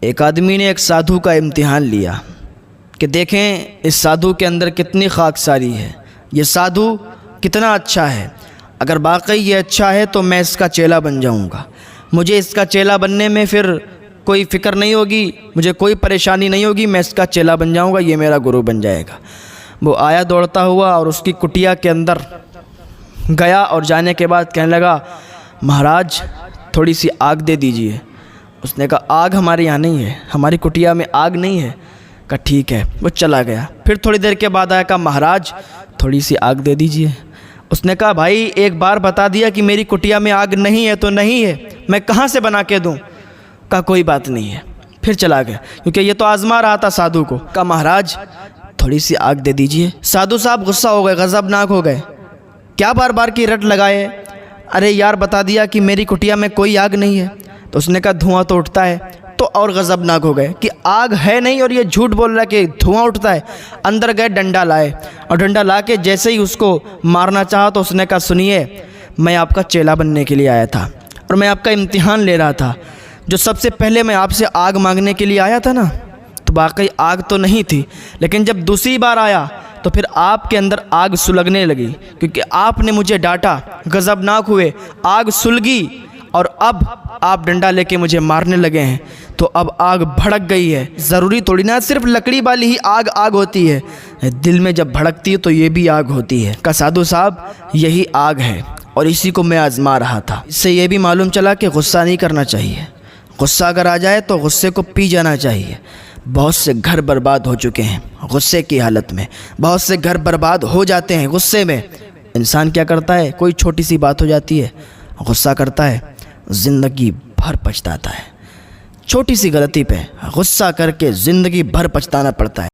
एक आदमी ने एक साधु का इम्तिहान लिया कि देखें इस साधु के अंदर कितनी खाकसारी है, ये साधु कितना अच्छा है। अगर वाकई ये अच्छा है तो मैं इसका चेला बन जाऊंगा। मुझे इसका चेला बनने में फिर कोई फ़िक्र नहीं होगी, मुझे कोई परेशानी नहीं होगी, मैं इसका चेला बन जाऊंगा, ये मेरा गुरु बन जाएगा। वो आया दौड़ता हुआ और उसकी कुटिया के अंदर गया और जाने के बाद कहने लगा, महाराज थोड़ी सी आग दे दीजिए। उसने कहा, आग हमारे यहाँ नहीं है, हमारी कुटिया में आग नहीं है। कहा ठीक है। वो चला गया। फिर थोड़ी देर के बाद आया, कहा महाराज थोड़ी सी आग दे दीजिए। उसने कहा, भाई एक बार बता दिया कि मेरी कुटिया में आग नहीं है तो नहीं है, मैं कहाँ से बना के दूँ। कहा कोई बात नहीं है। फिर चला गया, क्योंकि ये तो आजमा रहा था साधु को। कहा महाराज थोड़ी सी आग दे दीजिए। साधु साहब गुस्सा हो गए, गज़बनाक हो गए, क्या बार बार की रट लगाए, अरे यार बता दिया कि मेरी कुटिया में कोई आग नहीं है। तो उसने कहा धुआं तो उठता है। तो और गज़बनाक हो गए कि आग है नहीं और ये झूठ बोल रहा है कि धुआं उठता है। अंदर गए, डंडा लाए और डंडा ला के जैसे ही उसको मारना चाहा तो उसने कहा, सुनिए मैं आपका चेला बनने के लिए आया था और मैं आपका इम्तिहान ले रहा था। जो सबसे पहले मैं आपसे आग मांगने के लिए आया था ना, तो वाकई आग तो नहीं थी, लेकिन जब दूसरी बार आया तो फिर आपके अंदर आग सुलगने लगी, क्योंकि आपने मुझे डांटा, गज़बनाक हुए, आग सुलगी और अब आप डंडा लेके मुझे मारने लगे हैं, तो अब आग भड़क गई है। ज़रूरी थोड़ी ना सिर्फ लकड़ी वाली ही आग होती है, दिल में जब भड़कती है तो ये भी आग होती है। का साधु साहब यही आग है और इसी को मैं आजमा रहा था। इससे ये भी मालूम चला कि गुस्सा नहीं करना चाहिए, गुस्सा अगर आ जाए तो गुस्से को पी जाना चाहिए। बहुत से घर बर्बाद हो चुके हैं गुस्से की हालत में, बहुत से घर बर्बाद हो जाते हैं गुस्से में। इंसान क्या करता है, कोई छोटी सी बात हो जाती है गुस्सा करता है, ज़िंदगी भर पछताता है। छोटी सी गलती पे गुस्सा करके ज़िंदगी भर पछताना पड़ता है।